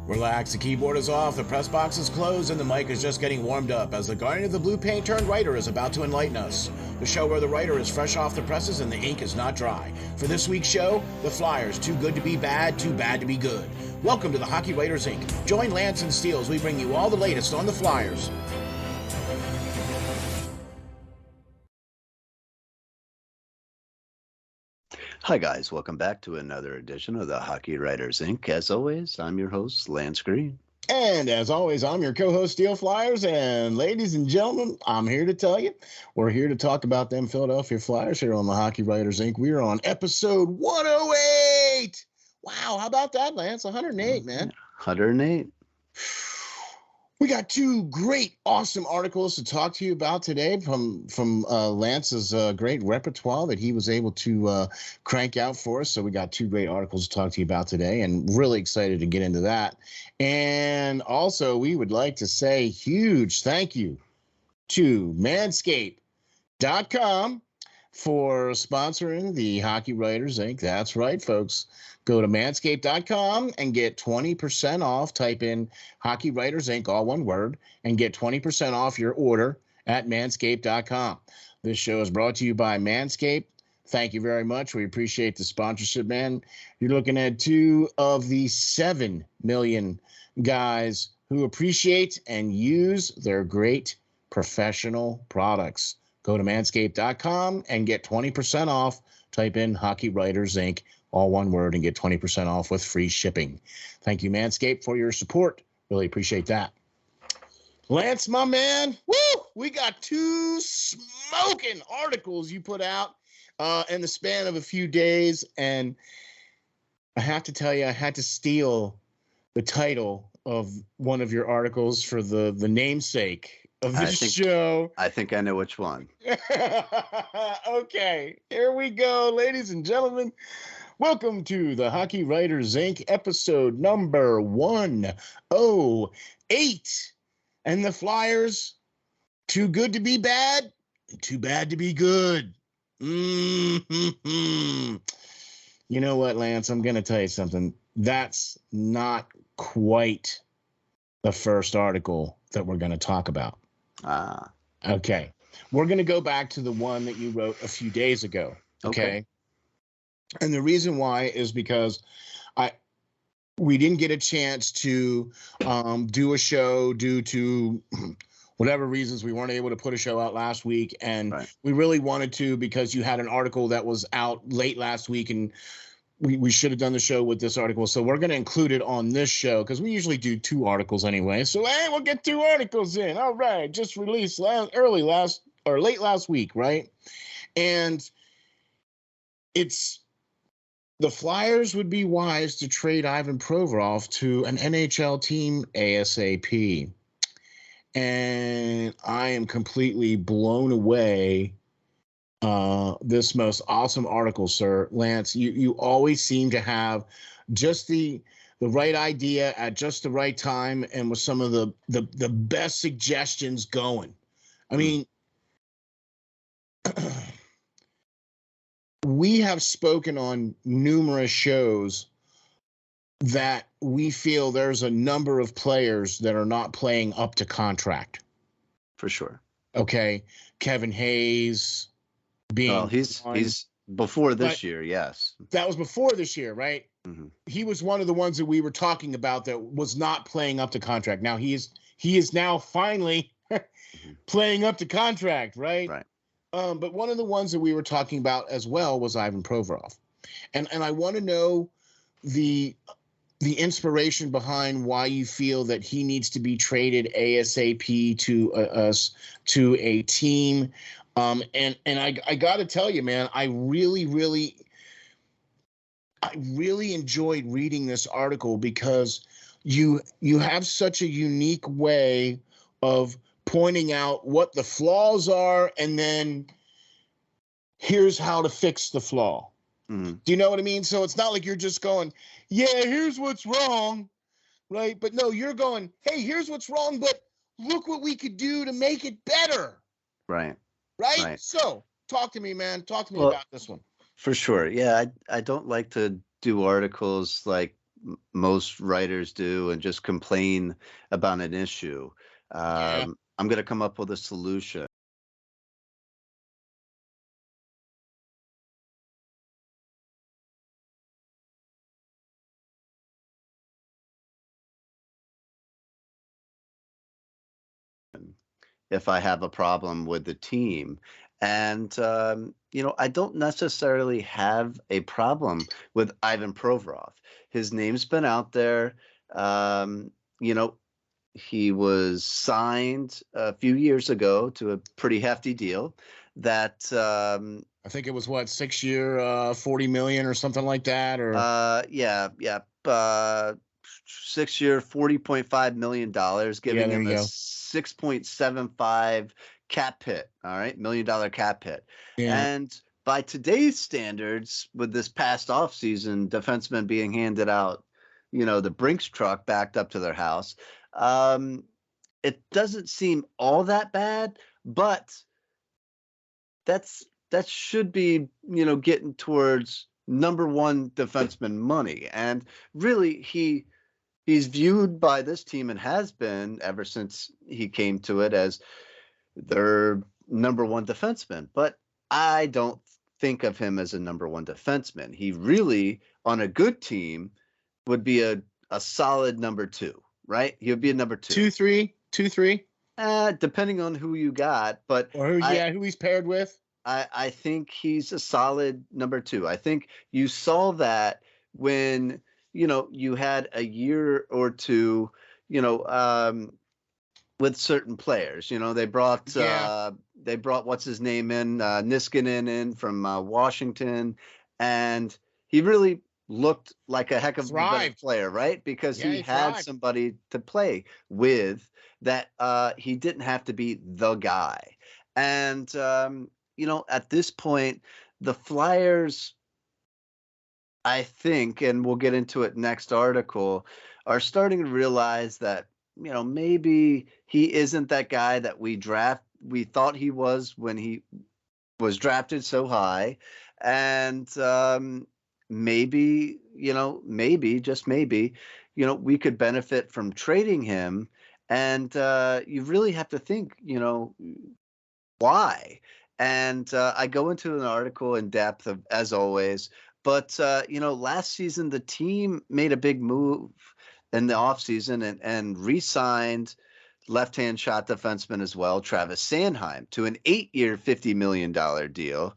Relax, the keyboard is off, the press box is closed, and the mic is just getting warmed up as the Guardian of the Blue Paint turned writer is about to enlighten us. The show where the writer is fresh off the presses and the ink is not dry. For this week's show, the Flyers, too good to be bad, too bad to be good. Welcome to the Hockey Writers Ink. Join Lance and Steel as we bring you all the latest on the Flyers. Hi guys, welcome back to another edition of the Hockey Writers Ink. As always, I'm your host, Lance Green. And as always, I'm your co-host, SteelFlyers. And ladies and gentlemen, I'm here to tell you, we're here to talk about them Philadelphia Flyers here on the Hockey Writers Ink. We are on episode 108. Wow, how about that, Lance? 108, man. 108. We got two great, awesome articles to talk to you about today from Lance's great repertoire that he was able to crank out for us. So we got two great articles to talk to you about today, and really excited to get into that. And also, we would like to say huge thank you to Manscaped.com for sponsoring the Hockey Writers Ink. That's right, folks. Go to manscaped.com and get 20% off. Type in Hockey Writers Ink, all one word, and get 20% off your order at manscaped.com. This show is brought to you by Manscaped. Thank you very much. We appreciate the sponsorship, man. You're looking at 2 of the 7 million guys who appreciate and use their great professional products. Go to manscaped.com and get 20% off. Type in Hockey Writers Ink, all one word, and get 20% off with free shipping. Thank you, Manscaped, for your support. Really appreciate that. Lance, my man, woo! We got 2 smoking articles you put out in the span of a few days, and I have to tell you, I had to steal the title of one of your articles for the namesake of this show. I think I know which one. Okay, here we go, ladies and gentlemen. Welcome to the Hockey Writers Ink, episode number 108. And the Flyers, too good to be bad, too bad to be good. Mm-hmm. You know what, Lance? I'm going to tell you something. That's not quite the first article that we're going to talk about. Okay. We're going to go back to the one that you wrote a few days ago. Okay. And the reason why is because we didn't get a chance to do a show due to whatever reasons. We weren't able to put a show out last week, and we really wanted to because you had an article that was out late last week, and we should have done the show with this article. So we're going to include it on this show because we usually do 2 articles anyway. So, hey, we'll get 2 articles in. All right. Just released late last week, right? And it's the Flyers would be wise to trade Ivan Provorov to an NHL team ASAP. And I am completely blown away. This most awesome article, sir. Lance, you always seem to have just the right idea at just the right time and with some of the best suggestions going. I mean, we have spoken on numerous shows that we feel there's a number of players that are not playing up to contract. For sure. Okay. Kevin Hayes being he's before this year, yes. That was before this year, right? Mm-hmm. He was one of the ones that we were talking about that was not playing up to contract. Now he is now finally playing up to contract, right? Right. But one of the ones that we were talking about as well was Ivan Provorov. And I want to know the inspiration behind why you feel that he needs to be traded ASAP to a team. And I got to tell you, man, I really enjoyed reading this article because you have such a unique way of pointing out what the flaws are, and then here's how to fix the flaw. Mm-hmm. Do you know what I mean? So it's not like you're just going, yeah, here's what's wrong, right? But no, you're going, hey, here's what's wrong, but look what we could do to make it better. Right. So talk to me, man. Talk to me about this one. For sure. Yeah, I don't like to do articles like most writers do and just complain about an issue. I'm going to come up with a solution. If I have a problem with the team. And, I don't necessarily have a problem with Ivan Provorov. His name's been out there. Um, you know, he was signed a few years ago to a pretty hefty deal that I think it was 6-year, 40 million or something like that, or 6-year, $40.5 million, giving him a 6.75 cap hit. All right, $1 million cap hit. Yeah. And by today's standards, with this past offseason, defensemen being handed out, the Brinks truck backed up to their house, it doesn't seem all that bad, but that should be, getting towards number one defenseman money. And really, he's viewed by this team and has been ever since he came to it as their number one defenseman. But I don't think of him as a number one defenseman. He really, on a good team, would be a solid number two, right? He would be a number two. 2-3, 2-3. Depending on who you got, but who he's paired with. I think he's a solid number two. I think you saw that when you had a year or two, with certain players. They brought what's his name in, Niskanen in from Washington, and he really looked like a heck of a better player, right? Because he had somebody to play with that he didn't have to be the guy. And at this point, the Flyers, I think, and we'll get into it next article, are starting to realize that, maybe he isn't that guy that we thought he was when he was drafted so high. And maybe, just maybe, we could benefit from trading him. And you really have to think, why? And I go into an article in depth, as always. But, last season, the team made a big move in the offseason and re-signed left-hand shot defenseman as well, Travis Sanheim, to an 8-year, $50 million deal,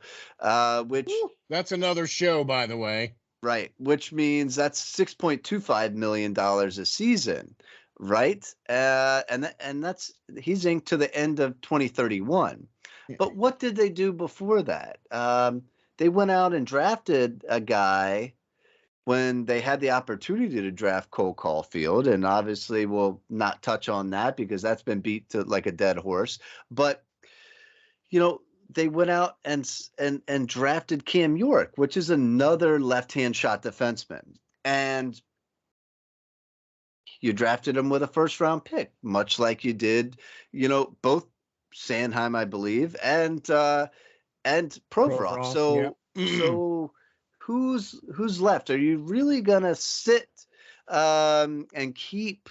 which... That's another show, by the way. Right, which means that's $6.25 million a season, right? And he's inked to the end of 2031. But what did they do before that? They went out and drafted a guy when they had the opportunity to draft Cole Caulfield, and obviously we'll not touch on that because that's been beat to like a dead horse. But they went out and drafted Cam York, which is another left-hand shot defenseman, and you drafted him with a first-round pick, much like you did, both Sanheim, I believe, and Provorov. So who's left? Are you really gonna sit and keep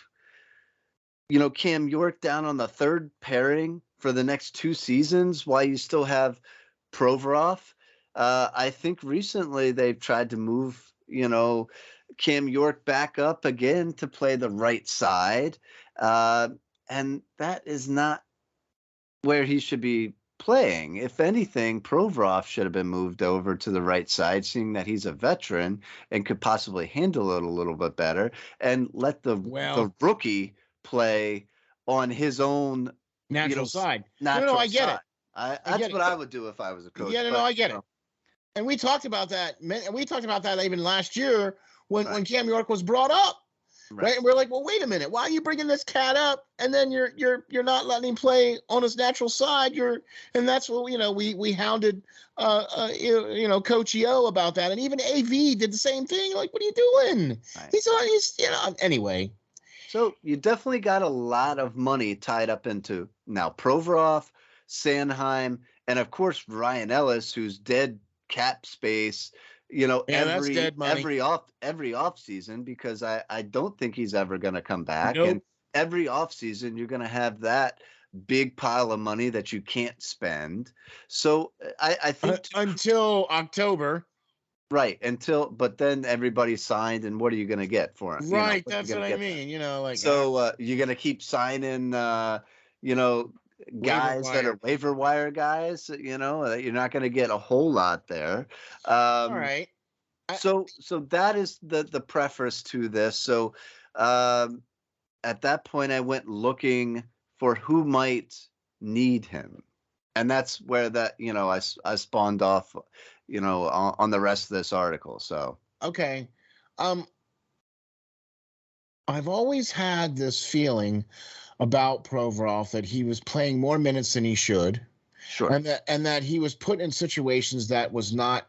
Cam York down on the third pairing for the next 2 seasons while you still have Provorov? I think recently they've tried to move Cam York back up again to play the right side, and that is not where he should be playing. If anything, Provorov should have been moved over to the right side, seeing that he's a veteran and could possibly handle it a little bit better, and let the rookie play on his own natural side. Natural I get side. it. That's what I would do if I was a coach. Yeah, I get it. And we talked about that. And we talked about that even last year when Cam York was brought up. Right. And we're like, well, wait a minute. Why are you bringing this cat up? And then you're not letting him play on his natural side. And that's what, we hounded, Coach EO about that. And even AV did the same thing. Like, what are you doing? Right. He's anyway. So you definitely got a lot of money tied up into now Provorov, Sanheim, and of course, Ryan Ellis, who's dead cap space, That's dead money. every off season, because I don't think he's ever going to come back. Nope. And every off season, you're going to have that big pile of money that you can't spend. So I think until October. Right. But then everybody signed, and what are you going to get for it? Right. That's what I mean. So you're going to keep signing, guys that are waiver wire guys, you're not going to get a whole lot there. All right. So that is the preface to this. So at that point, I went looking for who might need him. And that's where I spawned off, on the rest of this article. So, okay. I've always had this feeling about Provorov that he was playing more minutes than he should. Sure. And that he was put in situations that was not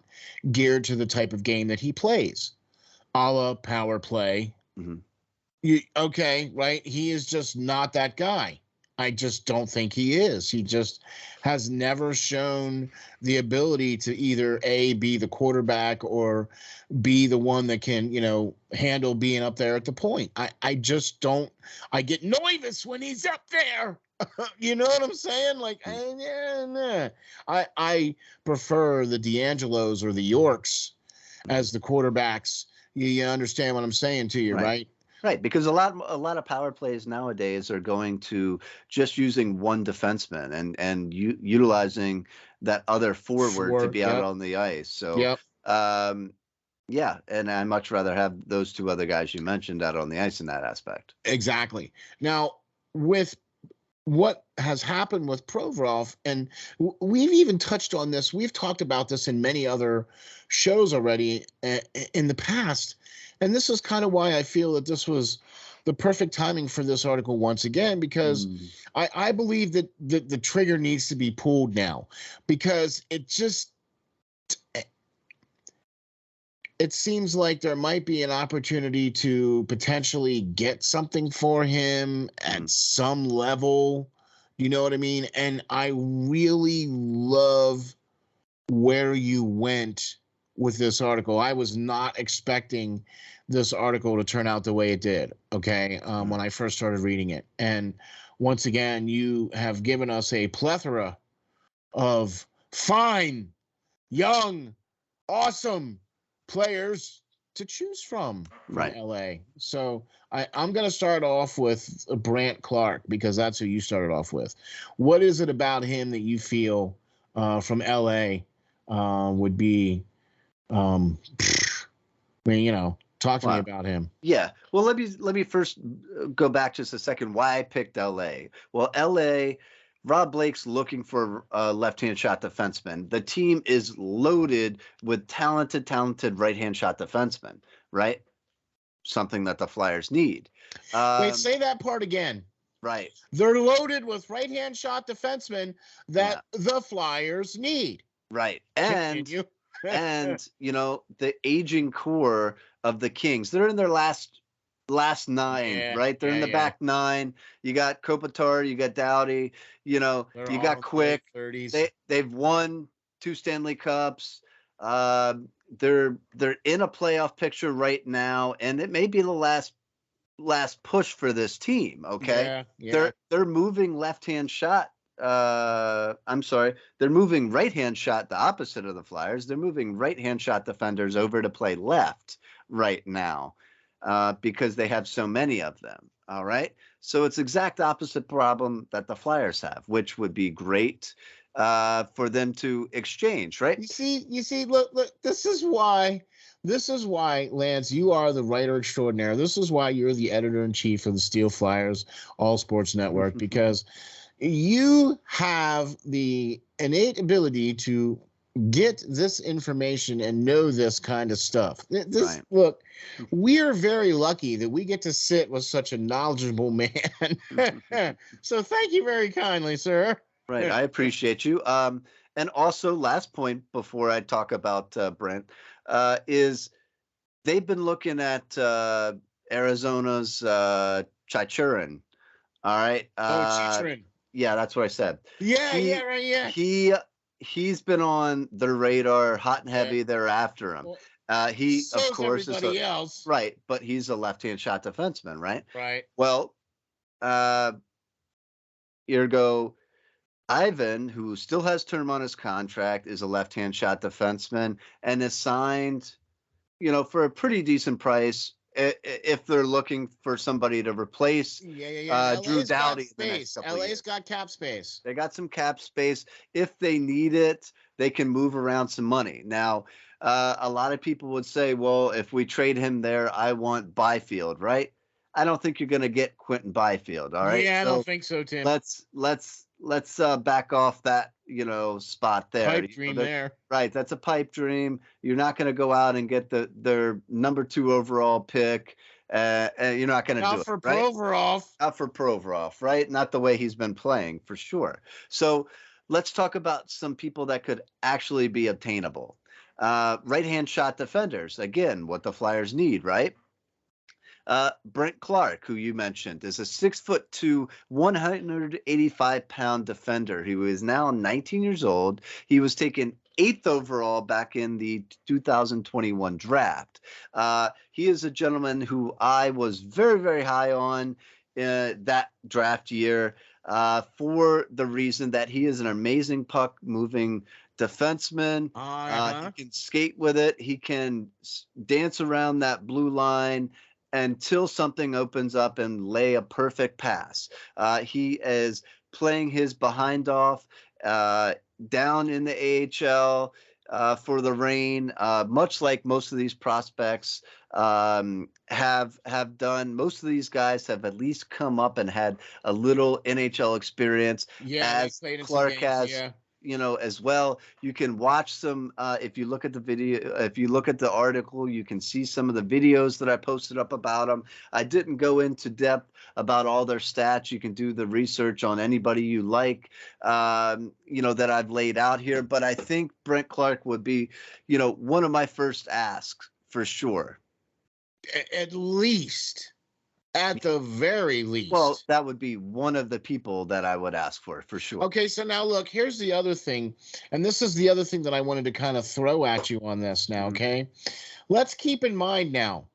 geared to the type of game that he plays, a la power play. Mm-hmm. Right? He is just not that guy. I just don't think he is. He just has never shown the ability to either A, be the quarterback, or be the one that can, handle being up there at the point. I just don't. I get nervous when he's up there. You know what I'm saying? Like, I prefer the D'Angelos or the Yorks as the quarterbacks. You understand what I'm saying to you, right? Right, because a lot of power plays nowadays are going to just using one defenseman and utilizing that other forward to be out on the ice. So, yeah, and I much rather have those two other guys you mentioned out on the ice in that aspect. Exactly. Now, with what has happened with Provorov, and we've even touched on this, we've talked about this in many other shows already in the past. And this is kind of why I feel that this was the perfect timing for this article once again, because I believe that the trigger needs to be pulled now, because it seems like there might be an opportunity to potentially get something for him at some level. You know what I mean? And I really love where you went with this article. I was not expecting this article to turn out the way it did, when I first started reading it. And once again, you have given us a plethora of fine, young, awesome players to choose from LA. So I'm going to start off with Brandt Clark, because that's who you started off with. What is it about him that you feel from LA would be, talk to me about him. Yeah. Well, let me first go back just a second why I picked LA. Well, LA, Rob Blake's looking for a left-hand shot defenseman. The team is loaded with talented right-hand shot defensemen, right? Something that the Flyers need. Wait, say that part again. Right. They're loaded with right-hand shot defensemen that the Flyers need. Right. And the aging core of the Kings, they're in their last nine, right? They're in the back nine. You got Kopitar, you got Doughty, you got Quick. They've won 2 Stanley Cups. They're in a playoff picture right now, and it may be the last push for this team. Okay. Yeah. They're moving left-hand shot. They're moving right-hand shot, the opposite of the Flyers. They're moving right-hand shot defenders over to play left right now, because they have so many of them. All right. So it's exact opposite problem that the Flyers have, which would be great for them to exchange, right? You see, look, this is why, Lance, you are the writer extraordinaire. This is why you're the editor-in-chief of the SteelFlyers All Sports Network, because you have the innate ability to get this information and know this kind of stuff. Look, we're very lucky that we get to sit with such a knowledgeable man. So thank you very kindly, sir. Right. I appreciate you. And also, last point before I talk about Brent, is they've been looking at Arizona's Chychurin. All right. Chychurin. Yeah, that's what I said. Yeah. He's been on their radar, hot and heavy. They're after him. He, So of is course, everybody else. Right, but he's a left-hand shot defenseman, right? Right. Well, ergo, Ivan, who still has term on his contract, is a left-hand shot defenseman and is signed, for a pretty decent price if they're looking for somebody to replace Drew Doughty in the next couple of years. LA's got cap space. They got some cap space. If they need it, they can move around some money. Now, a lot of people would say, well, if we trade him there, I want Byfield, right? I don't think you're going to get Quentin Byfield, all right? Yeah, I don't think so, Tim. Let's back off that, spot there. Pipe dream there. Right, that's a pipe dream. You're not going to go out and get their number 2 overall pick. And you're not going to do it, right? Out for Provorov, right? Not the way he's been playing, for sure. So let's talk about some people that could actually be obtainable. Right-hand shot defenders, again, what the Flyers need, right? Brent Clark, who you mentioned, is a 6'2", 185-pound defender. He is now 19 years old. He was taken 8th overall back in the 2021 draft. He is a gentleman who I was very, very high on that draft year for the reason that he is an amazing puck-moving defenseman. He can skate with it. He can dance around that blue line until something opens up and lay a perfect pass. He is playing his behind off down in the AHL for the Reign, much like most of these prospects have done. Most of these guys have at least come up and had a little NHL experience, as Clark has. As well. You can watch some, if you look at the video, if you look at the article, you can see some of the videos that I posted up about them. I didn't go into depth about all their stats. You can do the research on anybody you like, that I've laid out here. But I think Brent Clark would be, one of my first asks for sure. At least. At the very least. Well, that would be one of the people that I would ask for sure. Okay, so now look, here's the other thing, and this is the other thing that I wanted to kind of throw at you on this now, okay? Let's keep in mind now,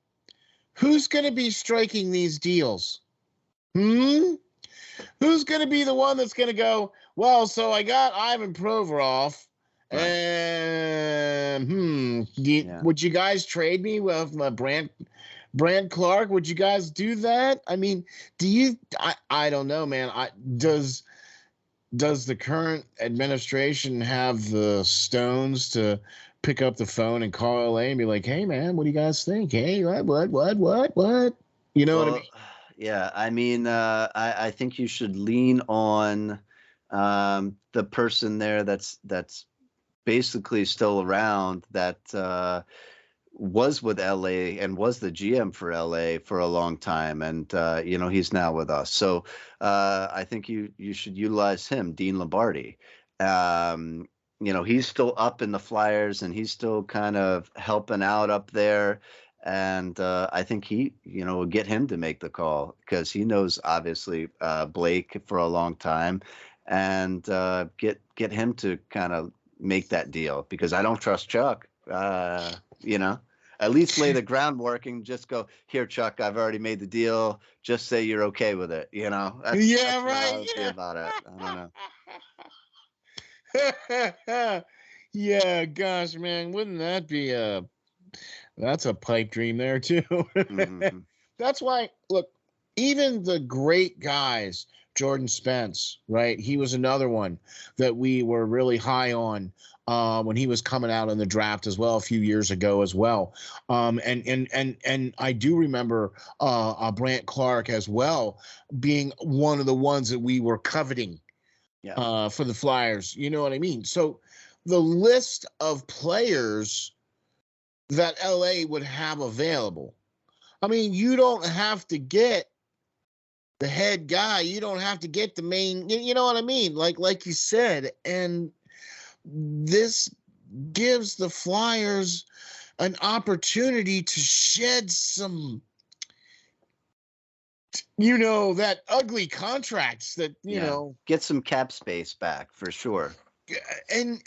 who's going to be striking these deals? Who's going to be the one that's going to go, well, so I got Ivan Provorov, and would you guys trade me with Brant Clark? Would you guys do that? I mean, I don't know, man. Does the current administration have the stones to pick up the phone and call LA and be like, hey, man, what do you guys think? Hey, what? You know what I mean? Yeah, I mean, I think you should lean on the person there that's basically still around that was with LA and was the GM for LA for a long time. And, he's now with us. So I think you should utilize him, Dean Lombardi. He's still up in the Flyers and he's still kind of helping out up there. And I think he, will get him to make the call because he knows obviously Blake for a long time and get him to kind of make that deal because I don't trust Chuck. At least lay the groundwork and just go, here, Chuck, I've already made the deal. Just say you're okay with it. That's right. About it. I don't know. Yeah, gosh, man, wouldn't that be that's a pipe dream there too. Mm-hmm. That's why, look, even the great guys, Jordan Spence, right? He was another one that we were really high on when he was coming out in the draft as well a few years ago as well. And I do remember Brant Clark as well being one of the ones that we were coveting for the Flyers. You know what I mean? So the list of players that LA would have available, I mean, you don't have to get the head guy. You don't have to get the main, you know what I mean? Like you said, and this gives the Flyers an opportunity to shed some, that ugly contracts that, get some cap space back for sure. And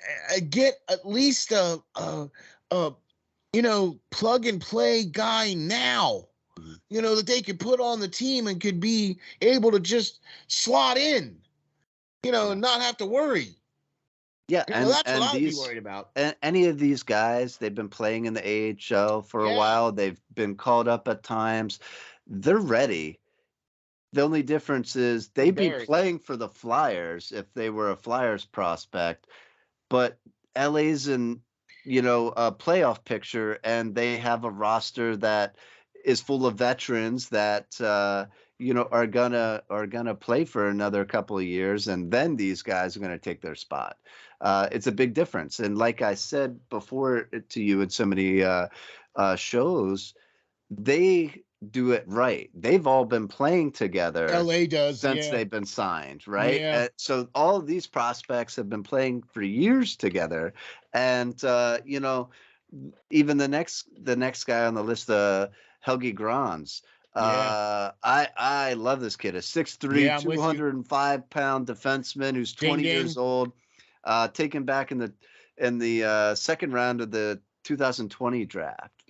get at least a plug and play guy now, that they could put on the team and could be able to just slot in, and not have to worry. Yeah, that's what I'd be worried about. And any of these guys, they've been playing in the AHL for a while. They've been called up at times. They're ready. The only difference is they'd be playing for the Flyers if they were a Flyers prospect, but LA's in, a playoff picture, and they have a roster that is full of veterans that are gonna play for another couple of years, and then these guys are gonna take their spot. It's a big difference, and like I said before to you in so many shows, they do it right. They've all been playing together. LA does since they've been signed, right? Yeah. So all of these prospects have been playing for years together, and even the next guy on the list, Helgi Grans. I love this kid. A 6'3", 205-pound defenseman who's 20 years old, taken back in the second round of the 2020 draft.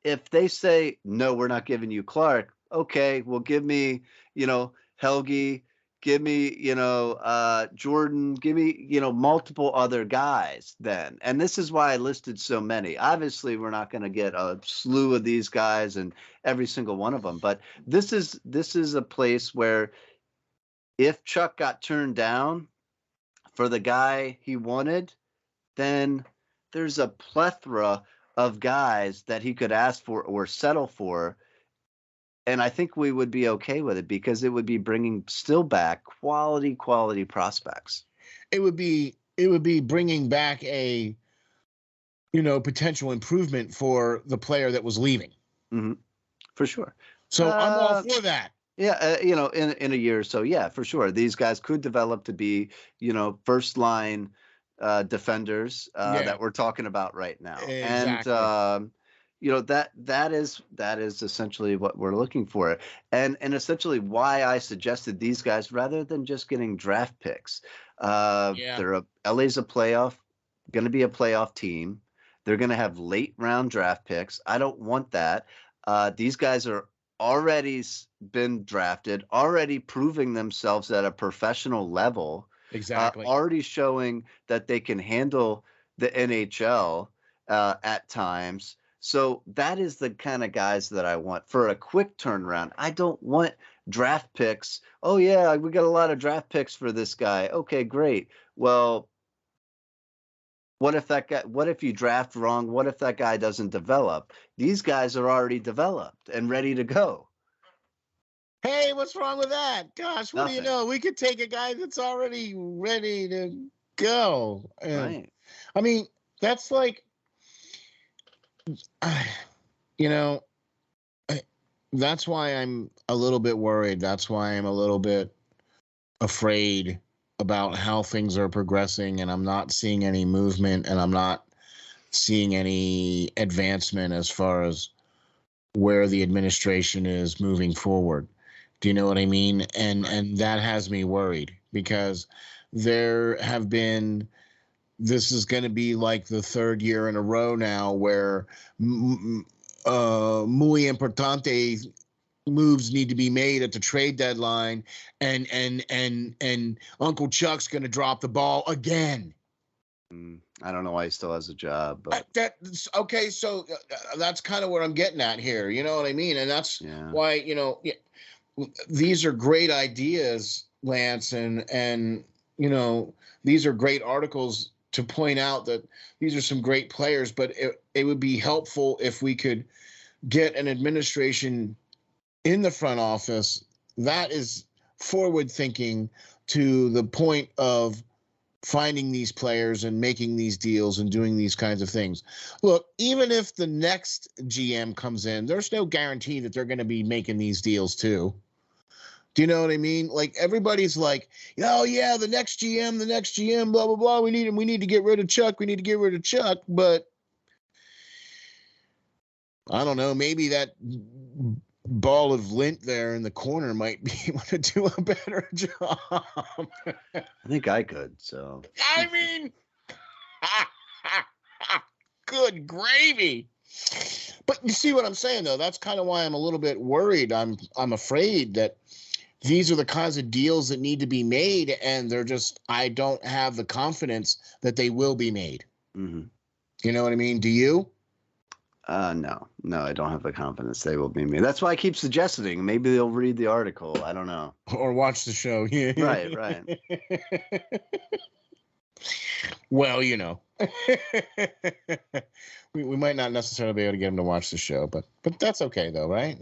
If they say, no, we're not giving you Clark, okay, well, give me, Helgi, give me, Jordan, give me, multiple other guys then. And this is why I listed so many. Obviously, we're not going to get a slew of these guys and every single one of them. But this is a place where if Chuck got turned down for the guy he wanted, then there's a plethora of guys that he could ask for or settle for. And I think we would be okay with it because it would be bringing still back quality prospects. It would be bringing back a, potential improvement for the player that was leaving. Mm-hmm. For sure. So I'm all for that. Yeah. In a year or so. Yeah, for sure. These guys could develop to be, first line defenders that we're talking about right now. Exactly. And that is essentially what we're looking for, and essentially why I suggested these guys rather than just getting draft picks. LA's going to be a playoff team. They're going to have late round draft picks. I don't want that. These guys are already been drafted, already proving themselves at a professional level. Exactly. Already showing that they can handle the NHL at times. So that is the kind of guys that I want for a quick turnaround. I don't want draft picks. Oh, yeah, we got a lot of draft picks for this guy. Okay, great. Well, what if you draft wrong? What if that guy doesn't develop? These guys are already developed and ready to go. Hey, what's wrong with that? Gosh, what do you know? We could take a guy that's already ready to go. Right. I mean, that's like, that's why I'm a little bit worried. That's why I'm a little bit afraid about how things are progressing, and I'm not seeing any movement, and I'm not seeing any advancement as far as where the administration is moving forward. Do you know what I mean? And that has me worried because there have been, this is going to be like the third year in a row now where muy importante moves need to be made at the trade deadline, and Uncle Chuck's going to drop the ball again. I don't know why he still has a job, but okay. So that's kind of what I'm getting at here. You know what I mean? And that's why, these are great ideas, Lance, and these are great articles to point out that these are some great players, but it would be helpful if we could get an administration in the front office that is forward thinking to the point of finding these players and making these deals and doing these kinds of things. Look, even if the next GM comes in, there's no guarantee that they're going to be making these deals too. Do you know what I mean? Like, everybody's like, oh yeah, the next GM, blah, blah, blah. We need to get rid of Chuck. But I don't know, maybe that ball of lint there in the corner might be able to do a better job. I think I could, so. I mean, good Good gravy. But you see what I'm saying, though? That's kind of why I'm a little bit worried. I'm afraid that these are the kinds of deals that need to be made, and I don't have the confidence that they will be made. Mm-hmm. You know what I mean? Do you? No, I don't have the confidence they will be made. That's why I keep suggesting. Maybe they'll read the article. I don't know. Or watch the show. Right. Well, we might not necessarily be able to get them to watch the show, but that's okay though, right?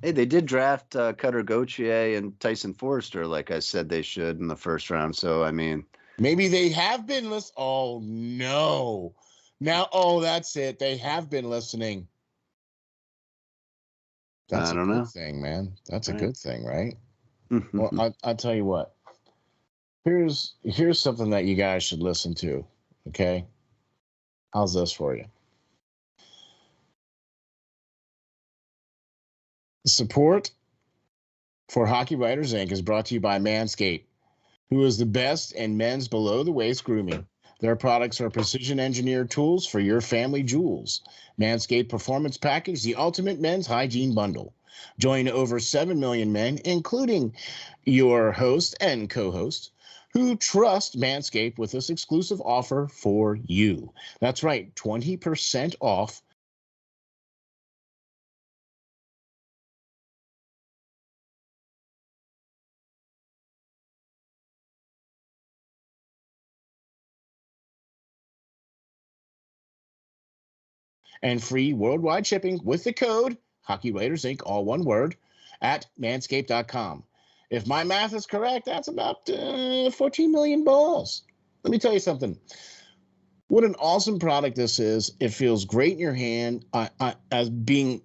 Hey, they did draft Cutter Gauthier and Tyson Forrester, like I said they should in the first round. So, I mean, maybe they have been listening. Oh no! Now, that's it. They have been listening. That's I don't a good know. thing, man. That's a good thing, right? Mm-hmm. Well, I'll tell you what. Here's something that you guys should listen to. Okay, how's this for you? Support for Hockey Writers Ink is brought to you by Manscaped, who is the best in men's below-the-waist grooming. Their products are precision-engineered tools for your family jewels. Manscaped Performance Package, the ultimate men's hygiene bundle. Join over 7 million men, including your host and co-host, who trust Manscaped with this exclusive offer for you. That's right, 20% off and free worldwide shipping with the code Hockey Writers Ink, all one word, at manscaped.com. If my math is correct, that's about 14 million balls. Let me tell you something. What an awesome product this is. It feels great in your hand. I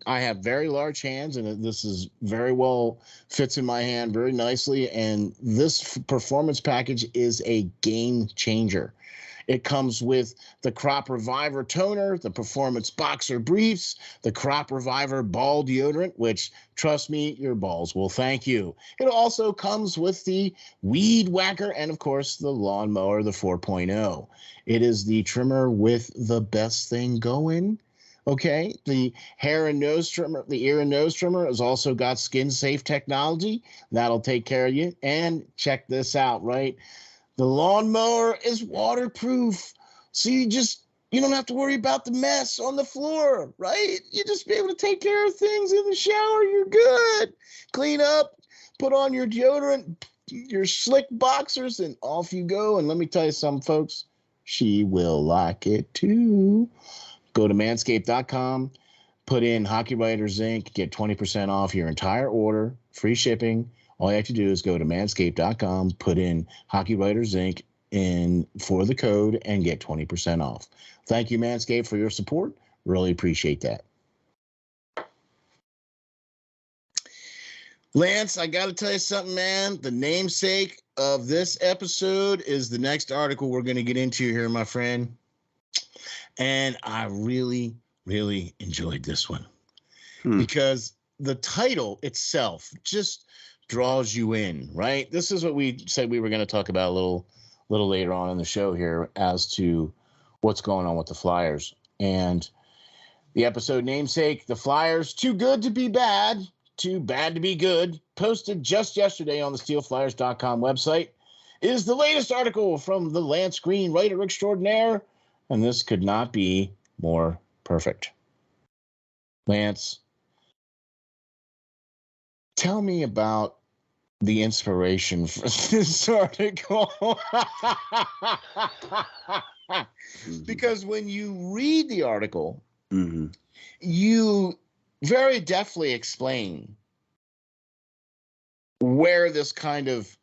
have very large hands, and this is very well fits in my hand very nicely. And this performance package is a game changer. It comes with the Crop Reviver toner, the Performance Boxer briefs, the Crop Reviver ball deodorant, which, trust me, your balls will thank you. It also comes with the Weed Whacker and, of course, the Lawnmower, the 4.0. It is the trimmer with the best thing going. Okay, the ear and nose trimmer has also got skin-safe technology. That'll take care of you. And check this out, right? The Lawnmower is waterproof, so you don't have to worry about the mess on the floor, right? You just be able to take care of things in the shower. You're good. Clean up, put on your deodorant, your slick boxers, and off you go. And let me tell you something, folks. She will like it too. Go to manscaped.com, put in Hockey Writers Ink, get 20% off your entire order, free shipping. All you have to do is go to manscaped.com, put in Hockey Writers Ink in for the code, and get 20% off. Thank you, Manscaped, for your support. Really appreciate that. Lance, I got to tell you something, man. The namesake of this episode is the next article we're going to get into here, my friend. And I really, really enjoyed this one because the title itself just draws you in, right? This is what we said we were going to talk about a little later on in the show here as to what's going on with the Flyers. And the episode namesake, The Flyers, Too Good to Be Bad, Too Bad to Be Good, posted just yesterday on the SteelFlyers.com website, is the latest article from the Lance Green writer extraordinaire, and this could not be more perfect. Lance, tell me about the inspiration for this article. Because when you read the article, you very deftly explain where this kind of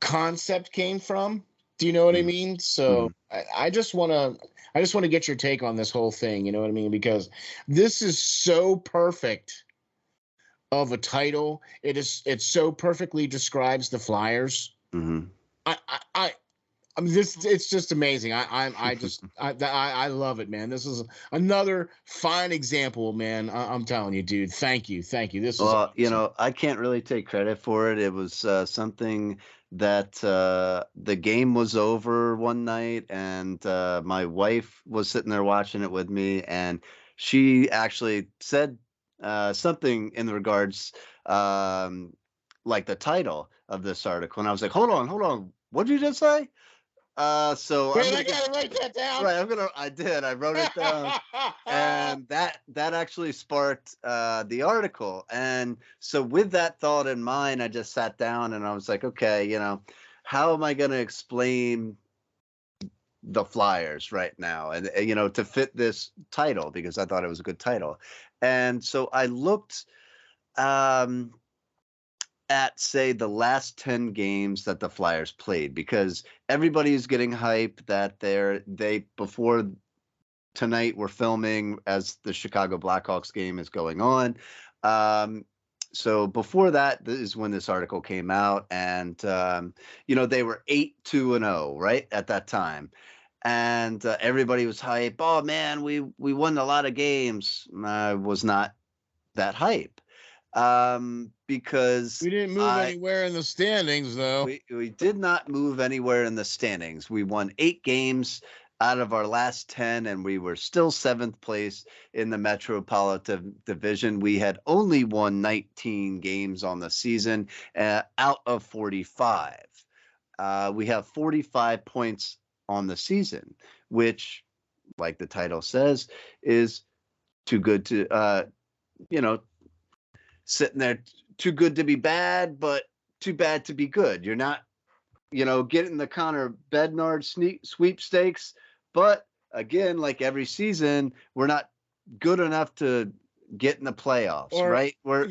concept came from. Do you know what I mean? So I just want to get your take on this whole thing. You know what I mean? Because this is so perfect of a title. It so perfectly describes the Flyers. I mean, it's just amazing. I love it, man. This is another fine example, man. I'm telling you, dude. Thank you. This is awesome. I can't really take credit for it. It was something that the game was over one night, and my wife was sitting there watching it with me, and she actually said something in regards like the title of this article, and I was like, hold on, what did you just say? So Wait, I gotta write that down. Right, I wrote it down. And that actually sparked the article. And so with that thought in mind, I just sat down and I was like, okay, how am I going to explain the Flyers right now? And, to fit this title, because I thought it was a good title. And so I looked at, say, the last 10 games that the Flyers played, because everybody's getting hype that they before tonight we're filming as the Chicago Blackhawks game is going on. So before that is when this article came out, and they were 8-2-0 right at that time, and everybody was hype. Oh man, we won a lot of games. I was not that hype. Because we didn't move anywhere in the standings, though. We did not move anywhere in the standings. We won 8 games out of our last 10, and we were still 7th place in the Metropolitan Division. We had only won 19 games on the season out of 45. We have 45 points on the season, which, like the title says, is too good to, sitting there, too good to be bad, but too bad to be good. You're not, getting the Connor Bednard sweepstakes, but again, like every season, we're not good enough to get in the playoffs, right? We're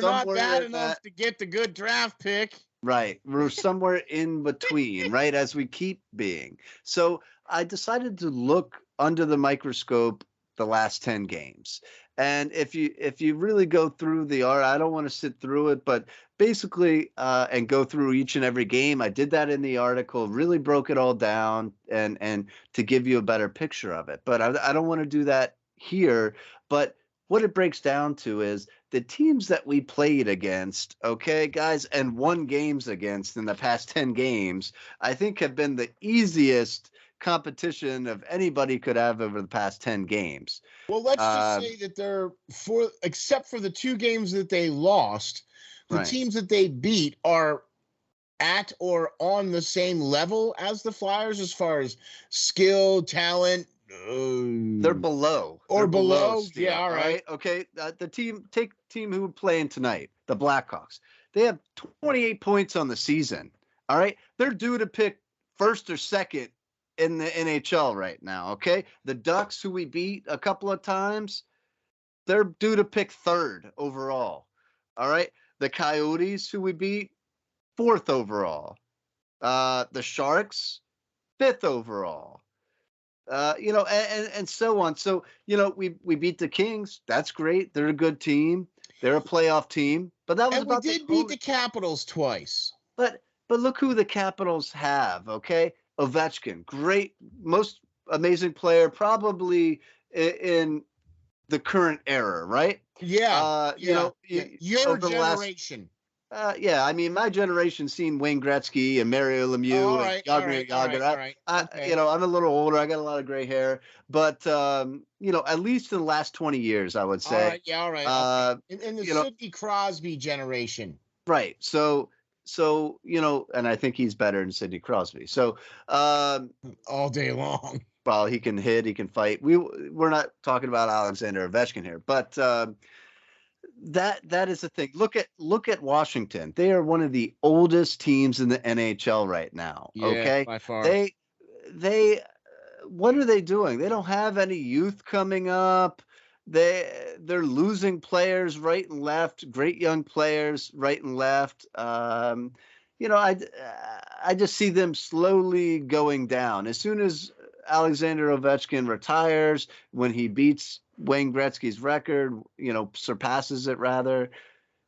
not bad enough to get the good draft pick. Right. We're somewhere in between, right? As we keep being. So I decided to look under the microscope the last 10 games. And if you really go through the art, I don't want to sit through it, but basically, and go through each and every game. I did that in the article, really broke it all down and to give you a better picture of it. But I don't want to do that here. But what it breaks down to is the teams that we played against, okay, guys, and won games against in the past 10 games, I think have been the easiest competition of anybody could have over the past 10 games. Well, let's just say that except for the 2 games that they lost, the teams that they beat are at or on the same level as the Flyers as far as skill, talent. They're below. Or below. Yeah, all right. Okay. The team who are playing tonight, the Blackhawks. They have 28 points on the season. All right. They're due to pick first or second in the NHL right now, okay? The Ducks, who we beat a couple of times, they're due to pick 3rd overall, all right? The Coyotes, who we beat, 4th overall. The Sharks, 5th overall. And so on. So, we beat the Kings. That's great. They're a good team. They're a playoff team. But that was and we did beat the Capitals twice. But look who the Capitals have, okay? Ovechkin, great, most amazing player, probably in the current era, right? Yeah. Your generation. I mean, my generation seen Wayne Gretzky and Mario Lemieux and Jaromir Jagr. I'm a little older. I got a lot of gray hair, but at least in the last 20 years, I would say. All right. In the Sidney Crosby generation. Right. So, and I think he's better than Sidney Crosby. So, all day long. Well, he can hit, he can fight. We're not talking about Alexander Ovechkin here, but that is the thing. Look at Washington. They are one of the oldest teams in the NHL right now. Yeah, okay, by far. They what are they doing? They don't have any youth coming up. They're losing players right and left, great young players right and left. I just see them slowly going down. As soon as Alexander Ovechkin retires, when he beats Wayne Gretzky's record, surpasses it rather,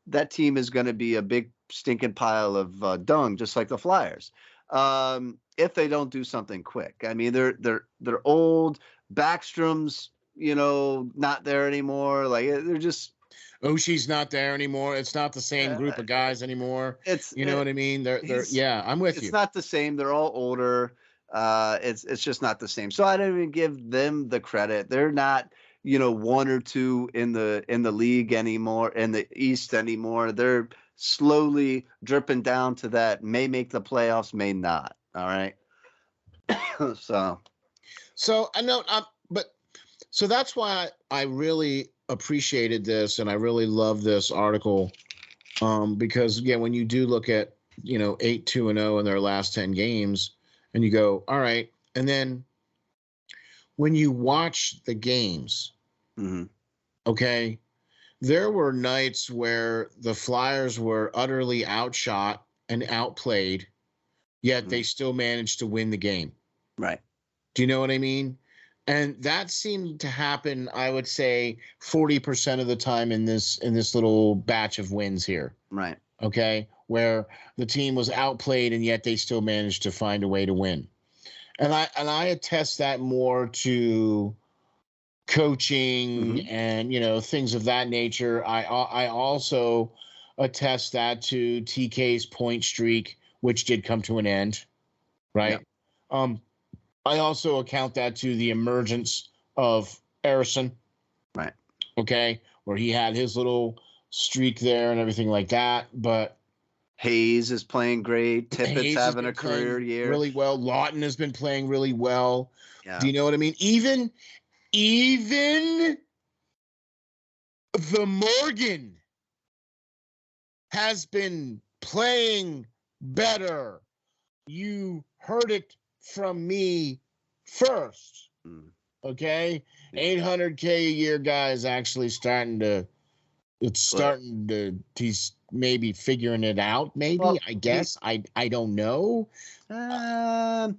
that team is going to be a big stinking pile of dung, just like the Flyers. If they don't do something quick. I mean, they're old. Backstrom's, not there anymore. Like they're just Oshie's not there anymore. It's not the same group of guys anymore. You know what I mean? They're yeah, I'm with you. It's not the same. They're all older. It's just not the same. So I don't even give them the credit. They're not, one or two in the league anymore, in the East anymore. They're slowly dripping down to that. May make the playoffs, may not. All right. So I know, but so that's why I really appreciated this, and I really love this article, because again, when you do look at 8-2-0 in their last 10 games, and you go, all right, and then when you watch the games, okay, there were nights where the Flyers were utterly outshot and outplayed, yet they still managed to win the game. Right. Do you know what I mean? And that seemed to happen, I would say, 40% of the time in this little batch of wins here. Right. Okay, where the team was outplayed and yet they still managed to find a way to win. And I attest that more to coaching and things of that nature. I also attest that to TK's point streak, which did come to an end, right? Yep. I also account that to the emergence of Erison, right? Okay, where he had his little streak there and everything like that. But Hayes is playing great. Tippett's having a career year, really well. Lawton has been playing really well. Yeah. Do you know what I mean? Even the Morgan has been playing better. You heard it from me first. Okay, $800K a year guy is actually starting to. He's maybe figuring it out. Maybe, well, I guess. I don't know. I'm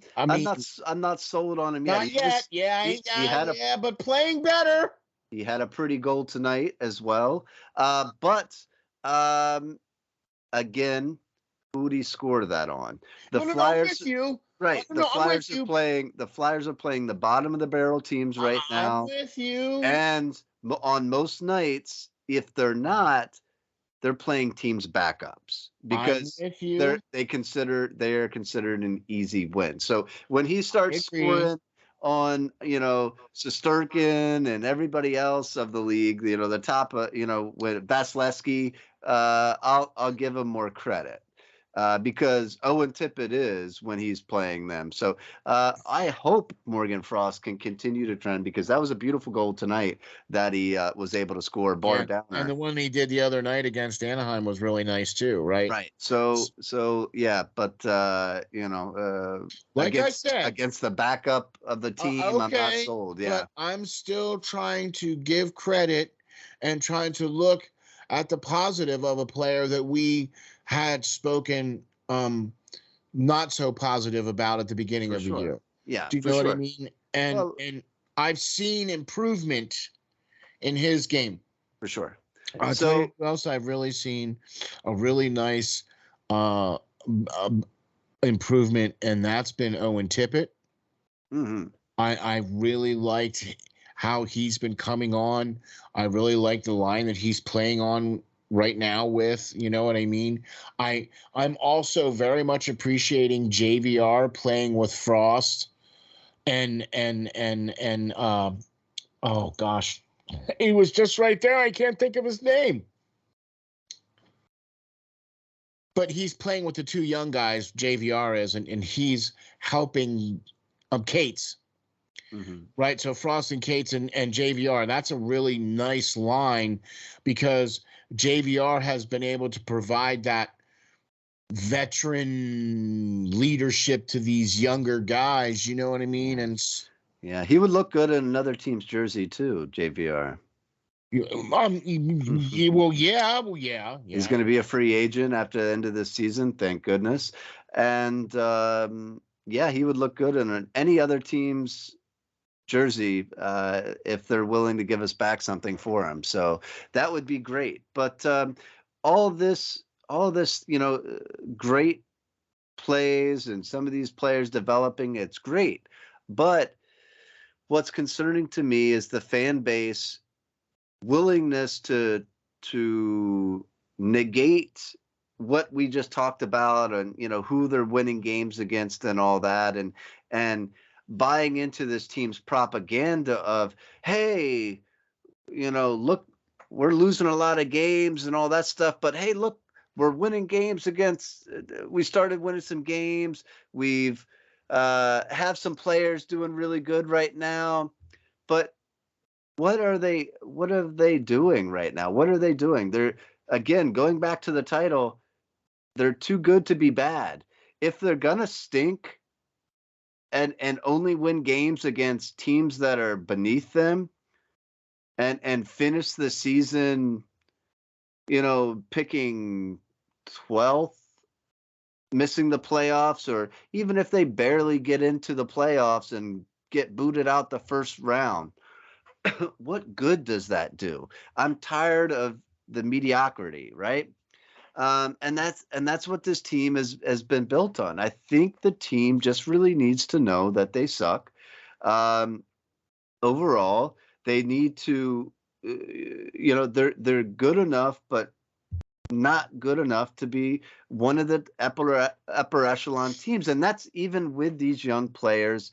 not sold on him yet. Not yet. But playing better. He had a pretty goal tonight as well. But again, who'd he score that on? The Flyers. With you. Right. The Flyers are playing. The Flyers are playing the bottom of the barrel teams right now. I'm with you. And on most nights, if they're not, they're playing teams backups because they're considered an easy win. So when he starts scoring on Shesterkin and everybody else of the league, the top with Vasilevsky, I'll give him more credit. Because Owen Tippett is when he's playing them. So I hope Morgan Frost can continue to trend, because that was a beautiful goal tonight that he was able to score, bar down. And the one he did the other night against Anaheim was really nice too, right? Right. So yeah, but like I said, against the backup of the team, I'm not sold. Yeah, but I'm still trying to give credit and trying to look at the positive of a player that we had spoken not so positive about at the beginning of the year. Yeah. Do you know what I mean? And I've seen improvement in his game. For sure. So what else I've really seen a really nice improvement, and that's been Owen Tippett. I really liked how he's been coming on. I really like the line that he's playing on right now with, you know what I mean? I'm also very much appreciating JVR playing with Frost and oh gosh, he was just right there. I can't think of his name. But he's playing with the two young guys, JVR is, and he's helping Cates. Right, so Frost and Cates and JVR, that's a really nice line, because JVR has been able to provide that veteran leadership to these younger guys, you know what I mean? And yeah, he would look good in another team's jersey too, JVR. Well, yeah. He's going to be a free agent after the end of this season, thank goodness. And yeah, he would look good in any other team's jersey if they're willing to give us back something for him. So that would be great. But all this, great plays and some of these players developing, it's great. But what's concerning to me is the fan base willingness to to negate what we just talked about, and who they're winning games against and all that, and buying into this team's propaganda of, hey, look, we're losing a lot of games and all that stuff, but hey, look, we're winning games against. We started winning some games. We've have some players doing really good right now, but what are they doing right now? What are they doing? They're, again, going back to the title, they're too good to be bad. If they're gonna stink and only win games against teams that are beneath them, and finish the season, picking 12th, missing the playoffs, or even if they barely get into the playoffs and get booted out the first round, what good does that do? I'm tired of the mediocrity, right? And that's what this team has been built on. I think the team just really needs to know that they suck. Overall, they need to, they're good enough, but not good enough to be one of the upper echelon teams, and that's even with these young players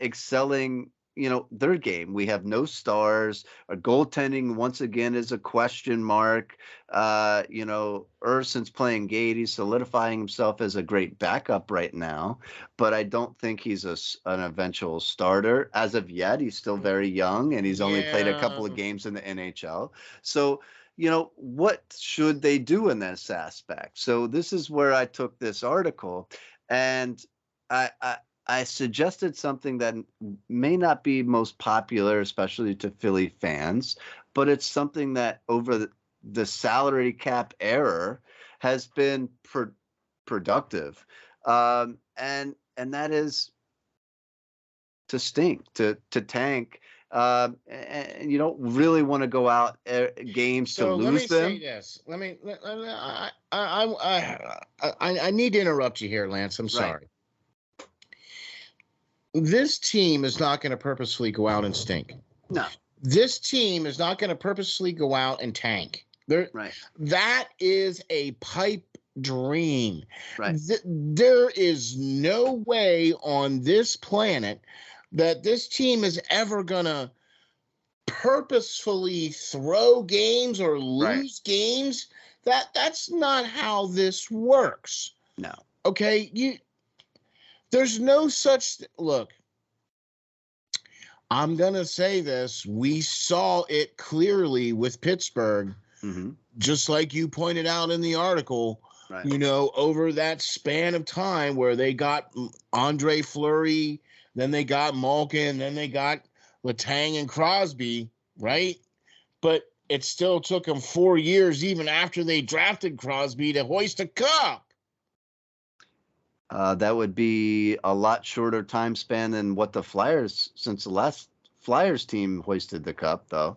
excelling their game. We have no stars. Our goaltending once again is a question mark. Urson's playing Gate. He's solidifying himself as a great backup right now, but I don't think he's an eventual starter as of yet. He's still very young, and he's only played a couple of games in the NHL. So what should they do in this aspect? So this is where I took this article, and I suggested something that may not be most popular, especially to Philly fans, but it's something that over the salary cap era has been productive, and that is to stink, to tank. And you don't really want to go out games to lose them. Let me say this. I need to interrupt you here, Lance. I'm sorry. Right. This team is not going to purposefully go out and stink. No. This team is not going to purposely go out and tank. Right. That is a pipe dream. Right. There is no way on this planet that this team is ever going to purposefully throw games or lose games. That's not how this works. No. Okay, there's no such look. I'm going to say this. We saw it clearly with Pittsburgh, just like you pointed out in the article, over that span of time where they got Andre Fleury, then they got Malkin, then they got Letang and Crosby, right? But it still took them 4 years, even after they drafted Crosby, to hoist a cup. That would be a lot shorter time span than what the Flyers, since the last Flyers team hoisted the cup, though.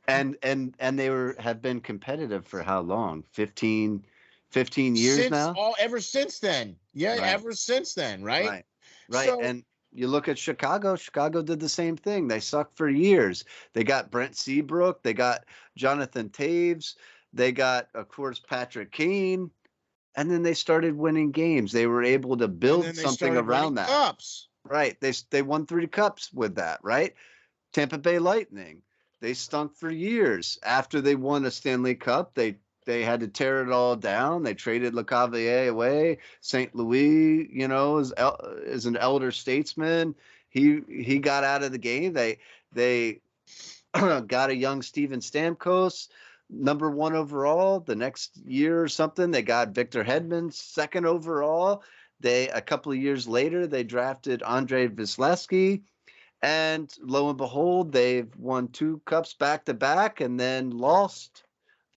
And they have been competitive for how long? 15 years now? Ever since then. Yeah, right. Ever since then, right? Right. So, and you look at Chicago. Chicago did the same thing. They sucked for years. They got Brent Seabrook. They got Jonathan Taves. They got, of course, Patrick Kane. And then they started winning games. They were able to build something around that. Cups. Right. They won 3 cups with that, right? Tampa Bay Lightning. They stunk for years. After they won a Stanley Cup, they had to tear it all down. They traded LeCavalier away. St. Louis, is an elder statesman. He got out of the game. They got a young Steven Stamkos, number 1 overall. The next year or something, they got Victor Hedman, 2nd overall. A couple of years later, they drafted Andrei Vasilevsky. And lo and behold, they've won 2 cups back to back, and then lost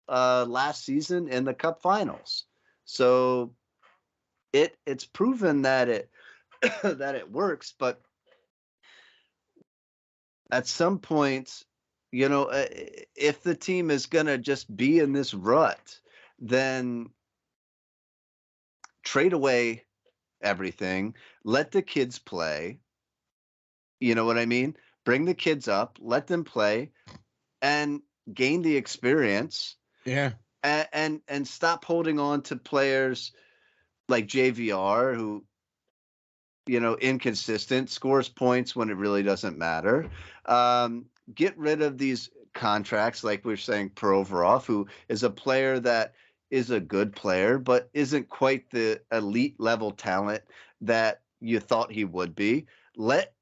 last season in the Cup Finals. So it's proven that it that it works. But at some point, if the team is gonna just be in this rut, then trade away everything, let the kids play. You know what I mean? Bring the kids up, let them play, and gain the experience. Yeah. And stop holding on to players like JVR, who, inconsistent, scores points when it really doesn't matter. Get rid of these contracts, like we're saying, Provorov, who is a player that is a good player, but isn't quite the elite level talent that you thought he would be. Let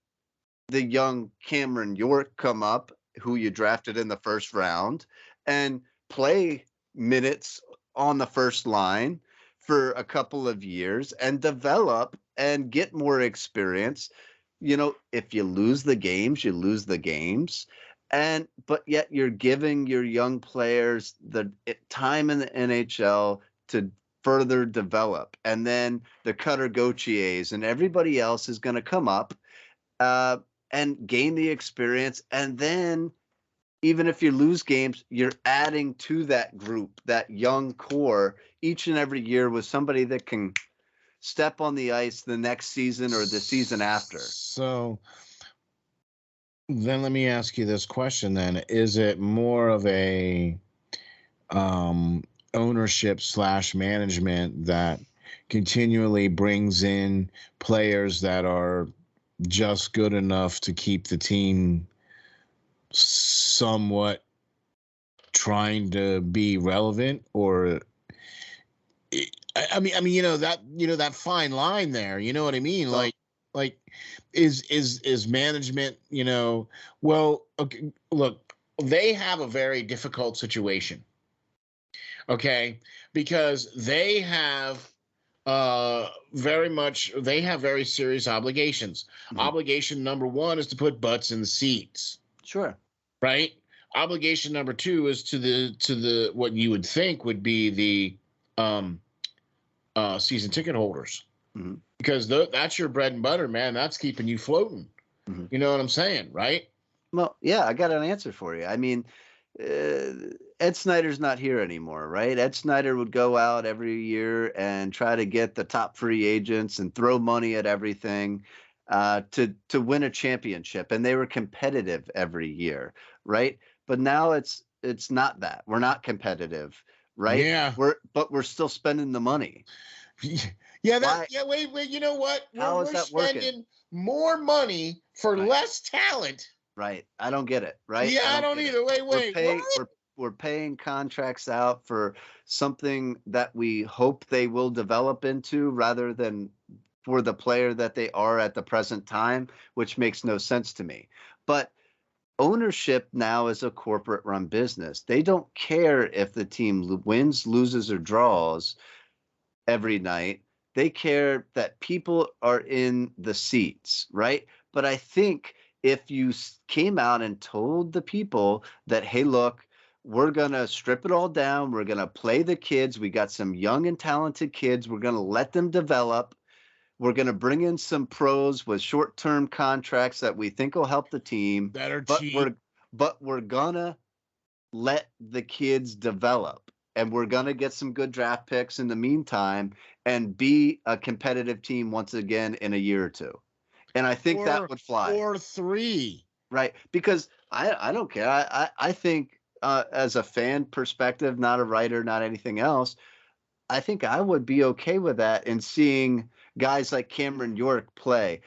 the young Cameron York come up, who you drafted in the first round, and play minutes on the first line for a couple of years and develop and get more experience. If you lose the games, you lose the games. But yet you're giving your young players the time in the NHL to further develop. And then the Cutter Gauthiers and everybody else is going to come up and gain the experience. And then even if you lose games, you're adding to that group, that young core, each and every year with somebody that can step on the ice the next season or the season after. So then let me ask you this question then. Is it more of a ownership / management that continually brings in players that are just good enough to keep the team somewhat trying to be relevant? Or I mean, that fine line there, you know what I mean? Like is management, well, okay, look, they have a very difficult situation. Okay, because they have very serious obligations. Mm-hmm. Obligation number 1 is to put butts in the seats. Sure. Right? Obligation number 2 is to the what you would think would be the season ticket holders. Mm-hmm. Because that's your bread and butter, man. That's keeping you floating. Mm-hmm. You know what I'm saying, right? Well, yeah, I got an answer for you. I mean, Ed Snyder's not here anymore, right? Ed Snyder would go out every year and try to get the top free agents and throw money at everything to win a championship, and they were competitive every year, right? But now it's not that. We're not competitive, right? Yeah. We're still spending the money. Yeah, wait. You know what? We're spending working? More money for less talent. Right. I don't get it. Right. Yeah, I don't either. We're paying contracts out for something that we hope they will develop into rather than for the player that they are at the present time, which makes no sense to me. But ownership now is a corporate run business. They don't care if the team wins, loses, or draws every night. They care that people are in the seats, right? But I think if you came out and told the people that, hey, look, we're going to strip it all down. We're going to play the kids. We got some young and talented kids. We're going to let them develop. We're going to bring in some pros with short-term contracts that we think will help the team. That are cheap. But we're going to let the kids develop. And we're going to get some good draft picks in the meantime and be a competitive team once again in a year or two. And I think that would fly. Or 3. Right. Because I don't care. I think as a fan perspective, not a writer, not anything else, I think I would be okay with that and seeing guys like Cameron York play,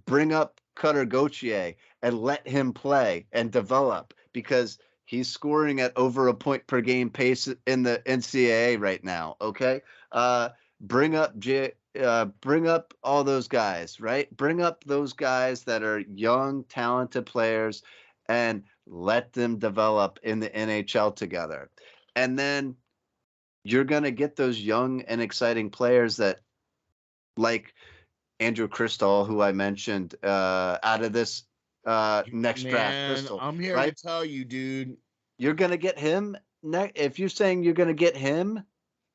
bring up Cutter Gauthier and let him play and develop, because he's scoring at over a point per game pace in the NCAA right now. Okay. Bring up all those guys, right? Bring up those guys that are young, talented players and let them develop in the NHL together. And then you're going to get those young and exciting players that, like Andrew Cristall, who I mentioned, out of this next draft. Cristall, I'm here to tell you, dude. You're going to get him. If you're saying you're going to get him,